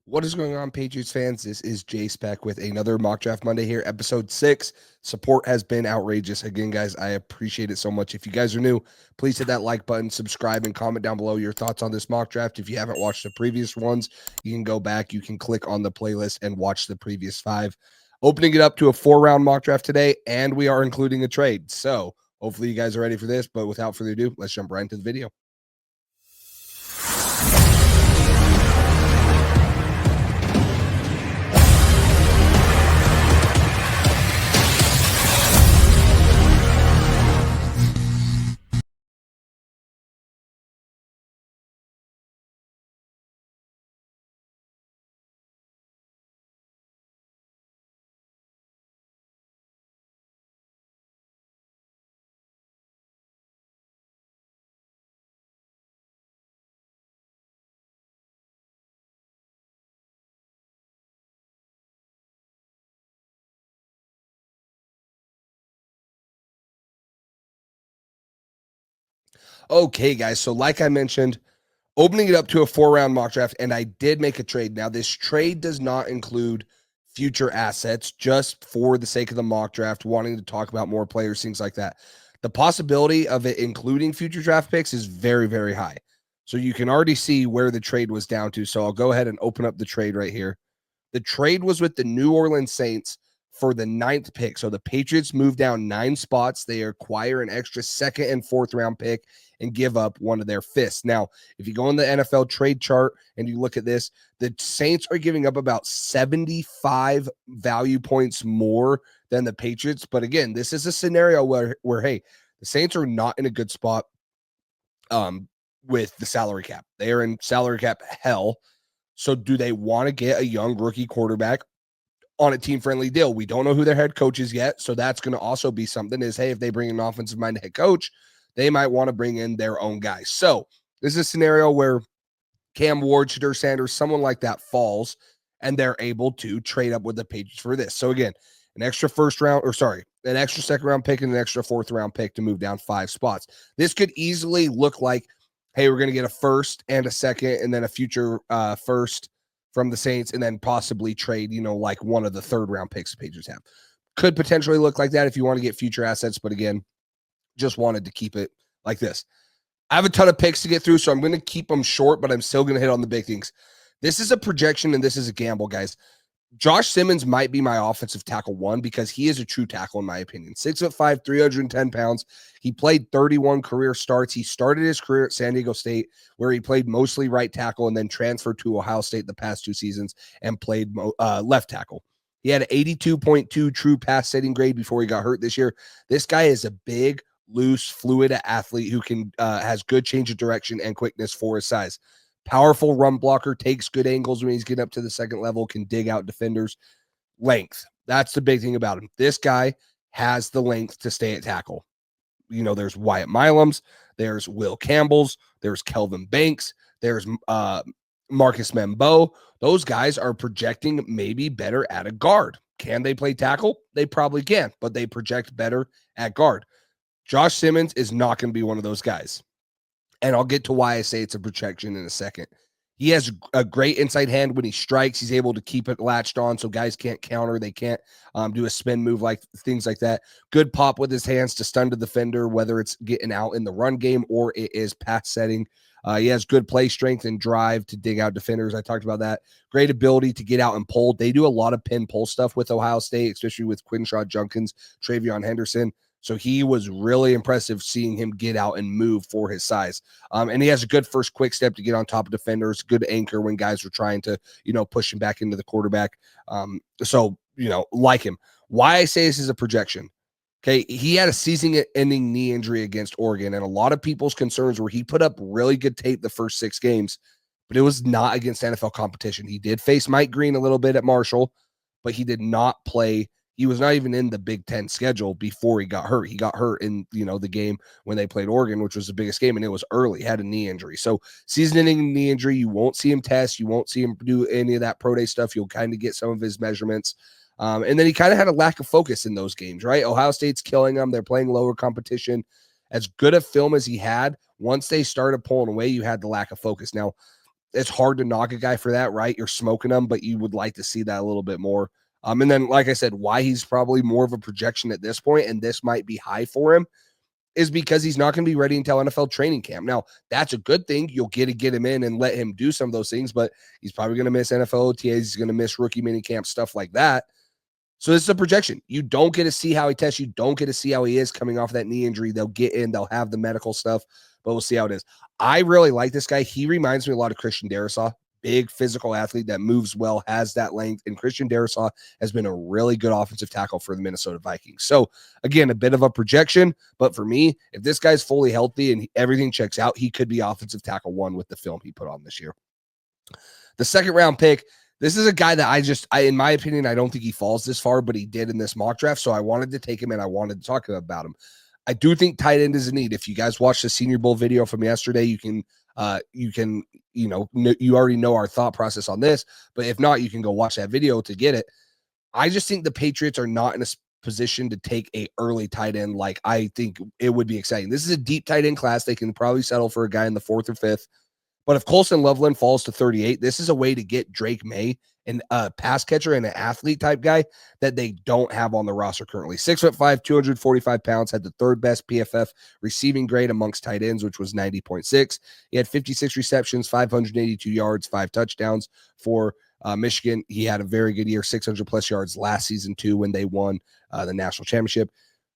What is going on, Patriots fans? This is Jay Speck with another Mock Draft Monday here, episode 6. Support has been outrageous. Again, guys, I appreciate it so much. If you guys are new, please hit that like button, subscribe, and comment down below your thoughts on this mock draft. If you haven't watched the previous ones, you can go back. You can click on the playlist and watch the previous 5. Opening it up to a 4-round mock draft today, and we are including a trade. So hopefully you guys are ready for this. But without further ado, let's jump right into the video. Okay, guys. So like I mentioned, opening it up to a 4-round mock draft, and I did make a trade. Now, this trade does not include future assets, just for the sake of the mock draft, wanting to talk about more players, things like that. The possibility of it including future draft picks is very, very high. So you can already see where the trade was down to. So I'll go ahead and open up the trade right here. The trade was with the New Orleans Saints for the 9th pick. So the Patriots move down 9 spots. They acquire an extra 2nd and 4th round pick and give up one of their 5th. Now, if you go in the NFL trade chart and you look at this, the Saints are giving up about 75 value points more than the Patriots. But again, this is a scenario where hey, the Saints are not in a good spot with the salary cap. They are in salary cap hell. So do they want to get a young rookie quarterback on a team-friendly deal? We don't know who their head coach is yet, so that's going to also be something is, hey, if they bring an offensive-minded head coach, they might want to bring in their own guys. So this is a scenario where Cam Ward, Shadur Sanders, someone like that falls, and they're able to trade up with the Patriots for this. So again, an extra an extra 2nd-round pick and an extra 4th-round pick to move down 5 spots. This could easily look like, hey, we're going to get a 1st and a 2nd and then a future 1st from the Saints and then possibly trade, like one of the 3rd-round picks the Patriots have. Could potentially look like that if you want to get future assets, but again, just wanted to keep it like this. I have a ton of picks to get through, so I'm going to keep them short, but I'm still going to hit on the big things. This is a projection, and this is a gamble, guys. Josh Simmons might be my offensive tackle 1 because he is a true tackle, in my opinion. 6'5", 310 pounds. He played 31 career starts. He started his career at San Diego State, where he played mostly right tackle and then transferred to Ohio State the past 2 seasons and played left tackle. He had an 82.2 true pass setting grade before he got hurt this year. This guy is a big, loose, fluid athlete who can has good change of direction and quickness for his size. Powerful run blocker, takes good angles when he's getting up to the 2nd level, can dig out defenders. Length. That's the big thing about him. This guy has the length to stay at tackle. There's Wyatt Milums, there's Will Campbell's, there's Kelvin Banks, there's Marcus Membo. Those guys are projecting maybe better at a guard. Can they play tackle? They probably can, but they project better at guard. Josh Simmons is not going to be one of those guys. And I'll get to why I say it's a projection in a second. He has a great inside hand when he strikes. He's able to keep it latched on so guys can't counter. They can't do a spin move, like things like that. Good pop with his hands to stun the defender, whether it's getting out in the run game or it is pass setting. He has good play strength and drive to dig out defenders. I talked about that. Great ability to get out and pull. They do a lot of pin pull stuff with Ohio State, especially with Quinshaw Junkins, Travion Henderson. So he was really impressive seeing him get out and move for his size. And he has a good first quick step to get on top of defenders, good anchor when guys are trying to, push him back into the quarterback. Like him. Why I say this is a projection. Okay, he had a season-ending knee injury against Oregon, and a lot of people's concerns were he put up really good tape the first 6 games, but it was not against NFL competition. He did face Mike Green a little bit at Marshall, but he did not play. He was not even in the Big Ten schedule before he got hurt. He got hurt in, the game when they played Oregon, which was the biggest game, and it was early. He had a knee injury. So season-ending knee injury, you won't see him test. You won't see him do any of that pro day stuff. You'll kind of get some of his measurements. And then he kind of had a lack of focus in those games, right? Ohio State's killing them. They're playing lower competition. As good a film as he had, once they started pulling away, you had the lack of focus. Now, it's hard to knock a guy for that, right? You're smoking him, but you would like to see that a little bit more. And then, like I said, why he's probably more of a projection at this point, and this might be high for him, is because he's not going to be ready until NFL training camp. Now, that's a good thing. You'll get him in and let him do some of those things, but he's probably going to miss NFL OTAs. He's going to miss rookie mini camp, stuff like that. So this is a projection. You don't get to see how he tests. You don't get to see how he is coming off that knee injury. They'll get in. They'll have the medical stuff, but we'll see how it is. I really like this guy. He reminds me a lot of Christian Darrisaw. Big physical athlete that moves well, has that length. And Christian Darrisaw has been a really good offensive tackle for the Minnesota Vikings. So, again, a bit of a projection. But for me, if this guy's fully healthy and everything checks out, he could be offensive tackle 1 with the film he put on this year. The second round pick, this is a guy that in my opinion, I don't think he falls this far, but he did in this mock draft. So I wanted to take him and I wanted to talk about him. I do think tight end is a need. If you guys watched the Senior Bowl video from yesterday, you already know our thought process on this, but if not, you can go watch that video to get it. I just think the Patriots are not in a position to take a early tight end. Like I think it would be exciting. This is a deep tight end class. They can probably settle for a guy in the 4th or 5th. But if Colson Loveland falls to 38, this is a way to get Drake May, and a pass catcher and an athlete type guy that they don't have on the roster currently. 6'5", 245 pounds, had the 3rd best PFF receiving grade amongst tight ends, which was 90.6. He had 56 receptions, 582 yards, 5 touchdowns for Michigan. He had a very good year, 600 plus yards last season too when they won the national championship.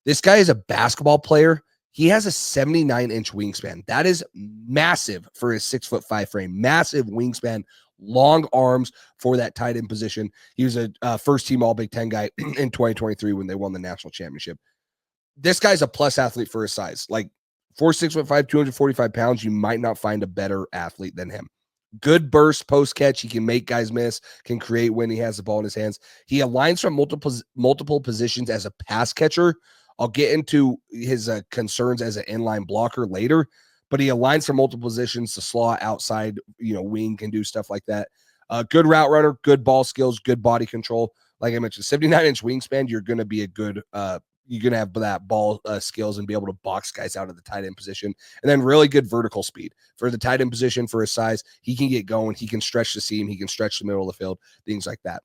This guy is a basketball player. He has a 79-inch wingspan. That is massive for his 6'5" frame. Massive wingspan, long arms for that tight end position. He was a first-team All-Big Ten guy in 2023 when they won the national championship. This guy's a plus athlete for his size. Like, for 6'5", 245 pounds, you might not find a better athlete than him. Good burst, post catch. He can make guys miss, can create when he has the ball in his hands. He aligns from multiple positions as a pass catcher. I'll get into his concerns as an inline blocker later, but he aligns from multiple positions to slot outside, wing, can do stuff like that. Good route runner, good ball skills, good body control. Like I mentioned, 79-inch wingspan, you're going to be you're going to have that ball skills and be able to box guys out of the tight end position. And then really good vertical speed for the tight end position for his size. He can get going. He can stretch the seam. He can stretch the middle of the field, things like that.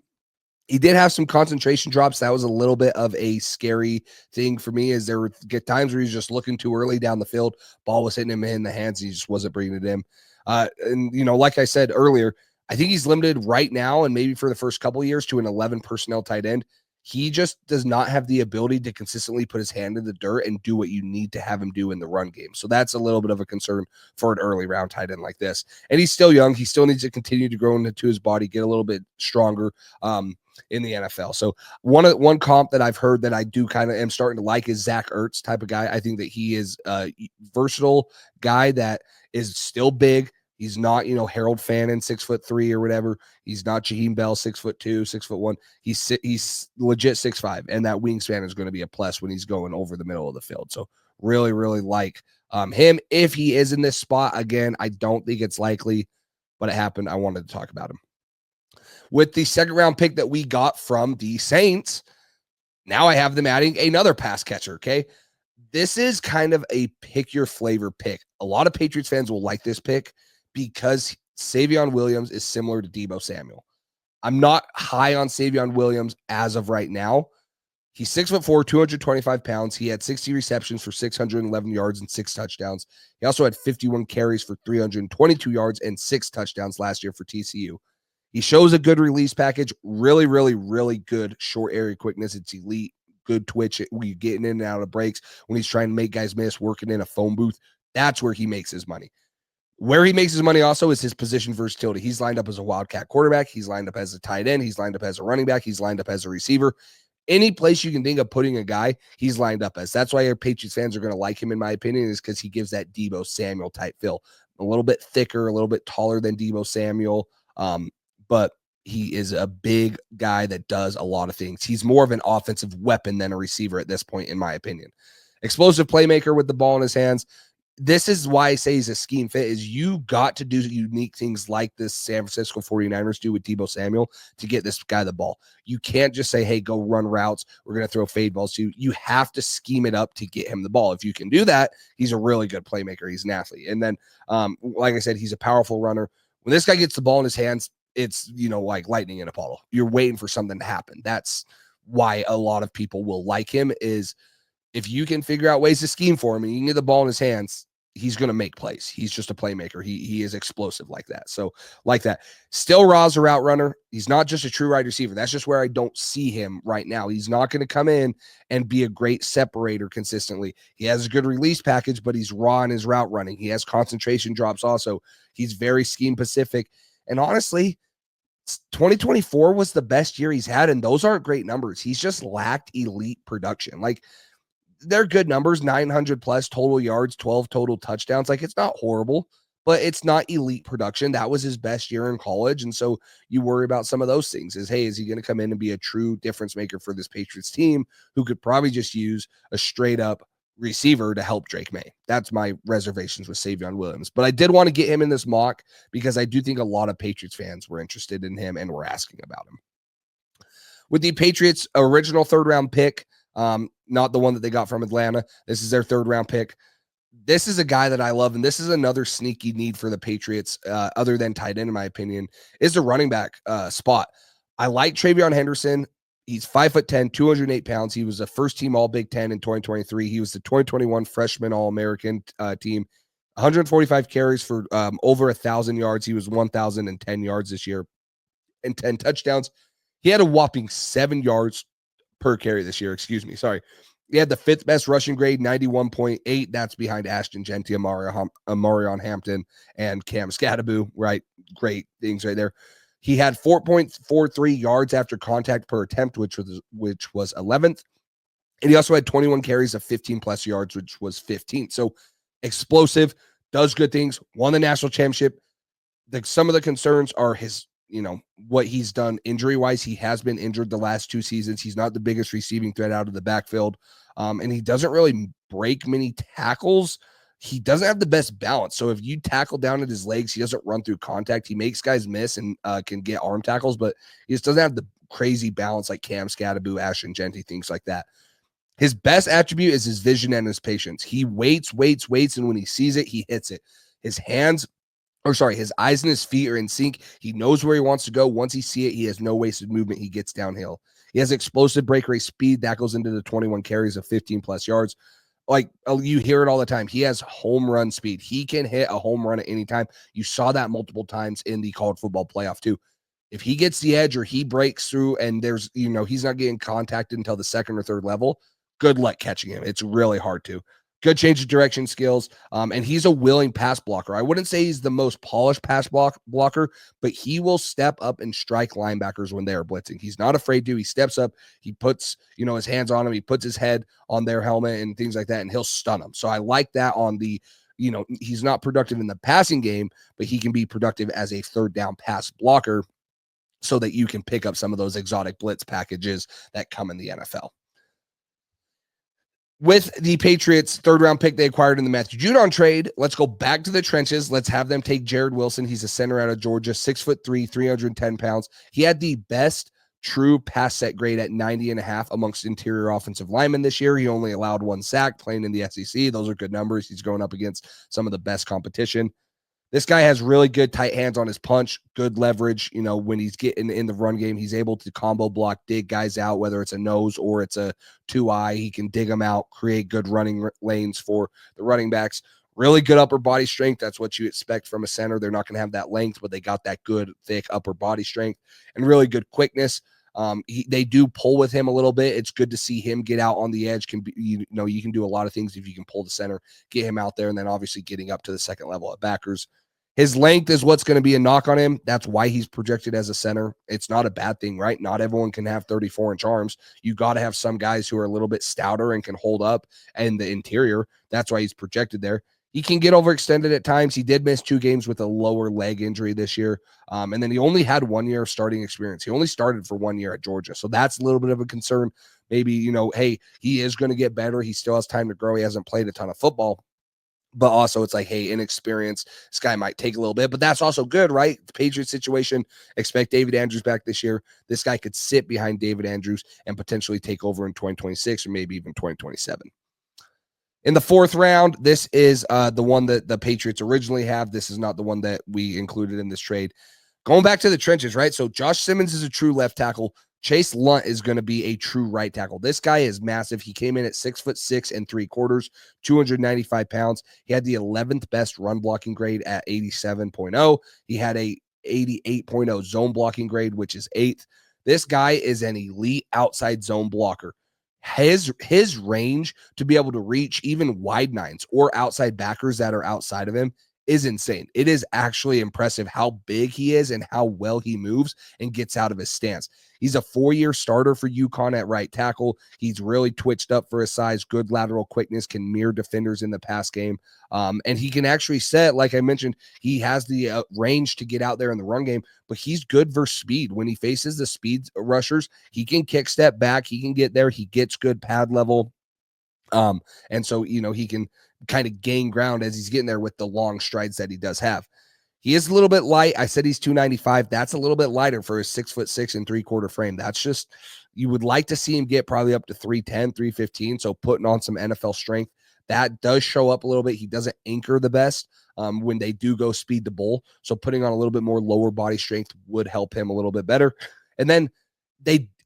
He did have some concentration drops. That was a little bit of a scary thing for me, as there were times where he was just looking too early down the field. Ball was hitting him in the hands. And he just wasn't bringing it in. And, like I said earlier, I think he's limited right now and maybe for the first couple of years to an 11 personnel tight end. He just does not have the ability to consistently put his hand in the dirt and do what you need to have him do in the run game. So that's a little bit of a concern for an early round tight end like this. And he's still young. He still needs to continue to grow into his body, get a little bit stronger in the NFL. So one comp that I've heard that I do kind of am starting to like is Zach Ertz type of guy. I think that he is a versatile guy that is still big. He's not, Harold Fannin, 6'3" or whatever. He's not Jaheim Bell, 6'2", 6'1". He's legit 6'5", and that wingspan is going to be a plus when he's going over the middle of the field. So really, really like him. If he is in this spot again, I don't think it's likely, but it happened. I wanted to talk about him. With the second round pick that we got from the Saints, now I have them adding another pass catcher. Okay. This is kind of a pick your flavor pick. A lot of Patriots fans will like this pick because Savion Williams is similar to Deebo Samuel. I'm not high on Savion Williams as of right now. He's 6'4", 225 pounds. He had 60 receptions for 611 yards and 6 touchdowns. He also had 51 carries for 322 yards and 6 touchdowns last year for TCU. He shows a good release package, really, really, really good short area quickness. It's elite, good twitch when you're getting in and out of breaks, when he's trying to make guys miss, working in a phone booth. That's where he makes his money. Where he makes his money also is his position versatility. He's lined up as a wildcat quarterback. He's lined up as a tight end. He's lined up as a running back. He's lined up as a receiver. Any place you can think of putting a guy, he's lined up as. That's why our Patriots fans are going to like him, in my opinion, is because he gives that Deebo Samuel type feel. A little bit thicker, a little bit taller than Deebo Samuel, but he is a big guy that does a lot of things. He's more of an offensive weapon than a receiver at this point, in my opinion. Explosive playmaker with the ball in his hands. This is why I say he's a scheme fit, is you got to do unique things like this San Francisco 49ers do with Deebo Samuel to get this guy the ball. You can't just say, hey, go run routes. We're going to throw fade balls to you. You have to scheme it up to get him the ball. If you can do that, he's a really good playmaker. He's an athlete. And then, like I said, he's a powerful runner. When this guy gets the ball in his hands, it's, like lightning in a bottle. You're waiting for something to happen. That's why a lot of people will like him, is if you can figure out ways to scheme for him and you can get the ball in his hands, he's going to make plays. He's just a playmaker. He is explosive like that. So like that. Still Ra's a route runner. He's not just a true wide receiver. That's just where I don't see him right now. He's not going to come in and be a great separator consistently. He has a good release package, but he's raw in his route running. He has concentration drops also. He's very scheme specific. And honestly, 2024 was the best year he's had, and those aren't great numbers. He's just lacked elite production. Like, they're good numbers, 900 plus total yards, 12 total touchdowns. Like, it's not horrible, but it's not elite production. That was his best year in college. And so you worry about some of those things is, hey, is he going to come in and be a true difference maker for this Patriots team who could probably just use a straight up receiver to help Drake May? That's my reservations with Savion Williams. But I did want to get him in this mock because I do think a lot of Patriots fans were interested in him and were asking about him. With the Patriots' original third-round pick, not the one that they got from Atlanta. This is their third-round pick. This is a guy that I love, and this is another sneaky need for the Patriots, other than tight end, in my opinion, is the running back spot. I like Travion Henderson. He's 5'10", 208 pounds. He was a first-team All-Big Ten in 2023. He was the 2021 Freshman All-American team. 145 carries for over 1,000 yards. He was 1,010 yards this year and 10 touchdowns. He had a whopping 7 yards per carry this year. Sorry. He had the 5th best rushing grade, 91.8. That's behind Ashton Genty, Amarion Hampton, and Cam Scattaboo. Right. Great things right there. He had 4.43 yards after contact per attempt, which was 11th. And he also had 21 carries of 15 plus yards, which was 15th. So explosive, does good things, won the national championship. Some of the concerns are his, what he's done injury-wise. He has been injured the last 2 seasons. He's not the biggest receiving threat out of the backfield. And he doesn't really break many tackles. He doesn't have the best balance. So if you tackle down at his legs, he doesn't run through contact. He makes guys miss and can get arm tackles, but he just doesn't have the crazy balance like Cam Scattaboo, Ashton Genty, things like that. His best attribute is his vision and his patience. He waits, and when he sees it, he hits it. His eyes and his feet are in sync. He knows where he wants to go. Once he sees it, he has no wasted movement. He gets downhill. He has explosive breakaway speed that goes into the 21 carries of 15 plus yards. Like, you hear it all the time. He has home run speed. He can hit a home run at any time. You saw that multiple times in the college football playoff too. If he gets the edge or he breaks through and there's, he's not getting contacted until the second or third level, good luck catching him. It's really hard to. Good change of direction skills, and he's a willing pass blocker. I wouldn't say he's the most polished pass blocker, but he will step up and strike linebackers when they are blitzing. He's not afraid to. He steps up. He puts, his hands on them. He puts his head on their helmet and things like that, and he'll stun them. So I like that on the, he's not productive in the passing game, but he can be productive as a third down pass blocker so that you can pick up some of those exotic blitz packages that come in the NFL. With the Patriots' third-round pick they acquired in the Matthew Judon trade, let's go back to the trenches. Let's have them take Jared Wilson. He's a center out of Georgia, 6'3", 310 pounds. He had the best true pass set grade at 90.5 amongst interior offensive linemen this year. He only allowed 1 sack playing in the SEC. Those are good numbers. He's going up against some of the best competition. This guy has really good tight hands on his punch, good leverage. When he's getting in the run game, he's able to combo block, dig guys out, whether it's a nose or it's a 2-eye. He can dig them out, create good running lanes for the running backs. Really good upper body strength. That's what you expect from a center. They're not going to have that length, but they got that good, thick upper body strength and really good quickness. They do pull with him a little bit. It's good to see him get out on the edge. You can do a lot of things if you can pull the center, get him out there, and then obviously getting up to the second level at backers. His length is what's going to be a knock on him. That's why he's projected as a center. It's not a bad thing, right? Not everyone can have 34-inch arms. You got to have some guys who are a little bit stouter and can hold up in the interior. That's why he's projected there. He can get overextended at times. He did miss 2 games with a lower leg injury this year. And then he only had 1 year of starting experience. He only started for 1 year at Georgia. So that's a little bit of a concern. Maybe, hey, he is going to get better. He still has time to grow. He hasn't played a ton of football. But also it's like, hey, inexperience, this guy might take a little bit, but that's also good, right? The Patriots situation, expect David Andrews back this year. This guy could sit behind David Andrews and potentially take over in 2026 or maybe even 2027. In the 4th round, this is the one that the Patriots originally have. This is not the one that we included in this trade. Going back to the trenches, right? So Josh Simmons is a true left tackle. Chase Lunt is going to be a true right tackle. This guy is massive. He came in at 6'6¾", 295 pounds. He had the 11th best run blocking grade at 87.0. He had a 88.0 zone blocking grade, which is 8th. This guy is an elite outside zone blocker. His range to be able to reach even wide nines or outside backers that are outside of him is insane. It is actually impressive how big he is and how well he moves and gets out of his stance. He's a 4-year starter for UConn at right tackle. He's really twitched up for his size, good lateral quickness, can mirror defenders in the pass game. And he can actually set, like I mentioned, he has the range to get out there in the run game, but he's good versus speed. When he faces the speed rushers, he can kick step back. He can get there. He gets good pad level. And so, he can kind of gain ground as he's getting there with the long strides that he does have. He is a little bit light. I said he's 295. That's a little bit lighter for his 6'6" frame. That's just, you would like to see him get probably up to 310, 315. So putting on some NFL strength, that does show up a little bit. He doesn't anchor the best when they do go speed to bull. So putting on a little bit more lower body strength would help him a little bit better. And then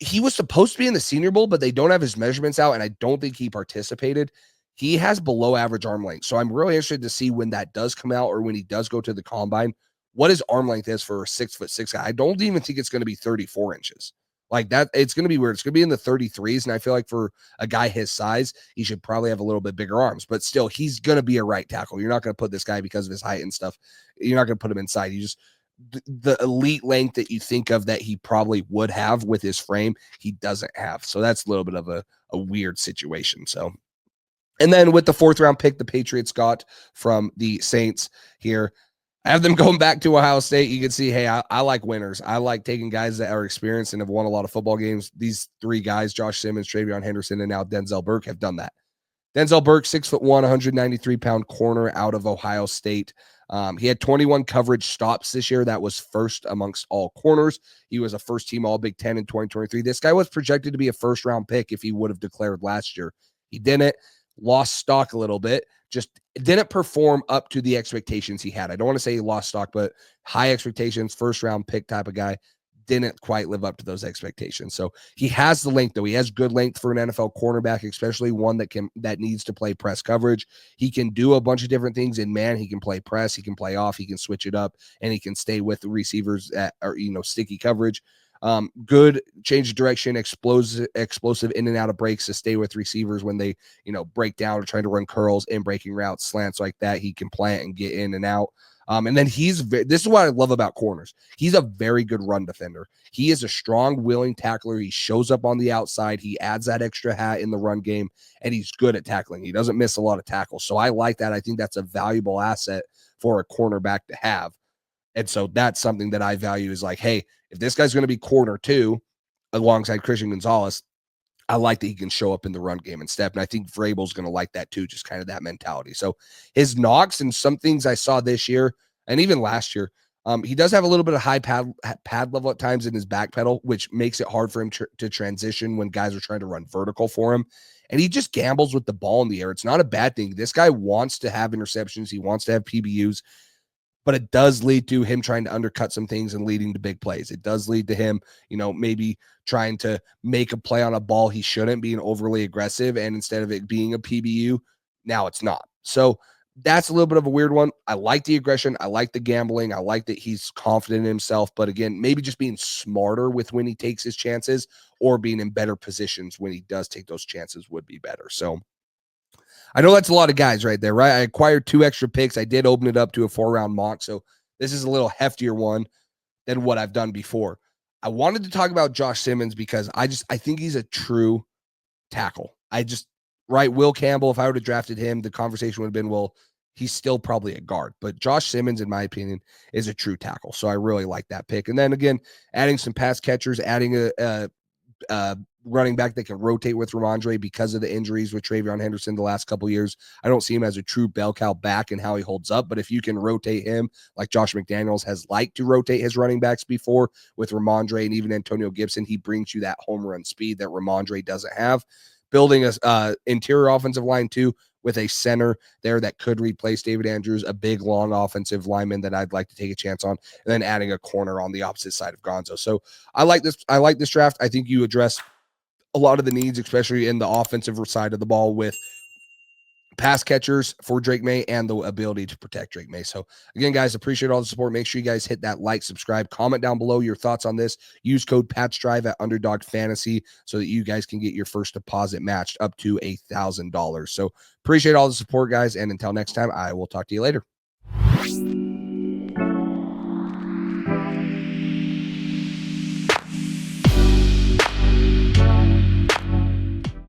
he was supposed to be in the Senior Bowl, but they don't have his measurements out, and I don't think he participated. He has below average arm length. So I'm really interested to see when that does come out or when he does go to the combine, what his arm length is for a 6'6" guy. I don't even think it's going to be 34 inches. Like that, it's going to be weird. It's going to be in the 33s. And I feel like for a guy his size, he should probably have a little bit bigger arms, but still, he's going to be a right tackle. You're not going to put this guy because of his height and stuff. You're not going to put him inside. You just, the elite length that you think of that he probably would have with his frame, he doesn't have. So that's a little bit of a weird situation. So, and then with the 4th round pick, the Patriots got from the Saints here. I have them going back to Ohio State. You can see, hey, I like winners. I like taking guys that are experienced and have won a lot of football games. These 3 guys, Josh Simmons, Travion Henderson, and now Denzel Burke, have done that. Denzel Burke, 6'1", 193-pound corner out of Ohio State. He had 21 coverage stops this year. That was first amongst all corners. He was a first-team All-Big Ten in 2023. This guy was projected to be a first-round pick if he would have declared last year. He didn't. Lost stock a little bit. Just didn't perform up to the expectations he had. I don't want to say he lost stock, but high expectations, first-round pick type of guy. Didn't quite live up to those expectations. So he has the length, though. He has good length for an NFL cornerback, especially one that needs to play press coverage. He can do a bunch of different things in man. He can play press, he can play off, he can switch it up, and he can stay with the receivers at, or sticky coverage. Good change of direction, explosive in and out of breaks to stay with receivers when they, break down or trying to run curls in breaking routes, slants like that. He can plant and get in and out. And then this is what I love about corners. He's a very good run defender. He is a strong, willing tackler. He shows up on the outside. He adds that extra hat in the run game, and he's good at tackling. He doesn't miss a lot of tackles. So I like that. I think that's a valuable asset for a cornerback to have. And so that's something that I value is like, hey, if this guy's going to be corner 2 alongside Christian Gonzalez, I like that he can show up in the run game and step. And I think Vrabel's going to like that too, just kind of that mentality. So his knocks and some things I saw this year and even last year, he does have a little bit of high pad level at times in his back pedal, which makes it hard for him to transition when guys are trying to run vertical for him. And he just gambles with the ball in the air. It's not a bad thing. This guy wants to have interceptions. He wants to have PBUs. But it does lead to him trying to undercut some things and leading to big plays. It does lead to him, maybe trying to make a play on a ball he shouldn't, being overly aggressive. And instead of it being a PBU, now it's not. So that's a little bit of a weird one. I like the aggression. I like the gambling. I like that he's confident in himself. But again, maybe just being smarter with when he takes his chances or being in better positions when he does take those chances would be better. So I know that's a lot of guys right there, right? I acquired 2 extra picks. I did open it up to a 4-round mock. So this is a little heftier one than what I've done before. I wanted to talk about Josh Simmons because I think he's a true tackle. Right? Will Campbell, if I would have drafted him, the conversation would have been, well, he's still probably a guard. But Josh Simmons, in my opinion, is a true tackle. So I really like that pick. And then again, adding some pass catchers, adding a running back that can rotate with Ramondre because of the injuries with Travion Henderson the last couple years. I don't see him as a true bell cow back and how he holds up, but if you can rotate him like Josh McDaniels has liked to rotate his running backs before with Ramondre and even Antonio Gibson, he brings you that home run speed that Ramondre doesn't have. Building a interior offensive line too with a center there that could replace David Andrews, a big, long offensive lineman that I'd like to take a chance on, and then adding a corner on the opposite side of Gonzo. So I like this. I like this draft. I think you address a lot of the needs, especially in the offensive side of the ball, with pass catchers for Drake May and the ability to protect Drake May. So again, guys, appreciate all the support. Make sure you guys hit that like, subscribe, comment down below your thoughts on this. Use code PATCHDRIVE at Underdog Fantasy so that you guys can get your first deposit matched up to $1,000. So appreciate all the support, guys. And until next time, I will talk to you later.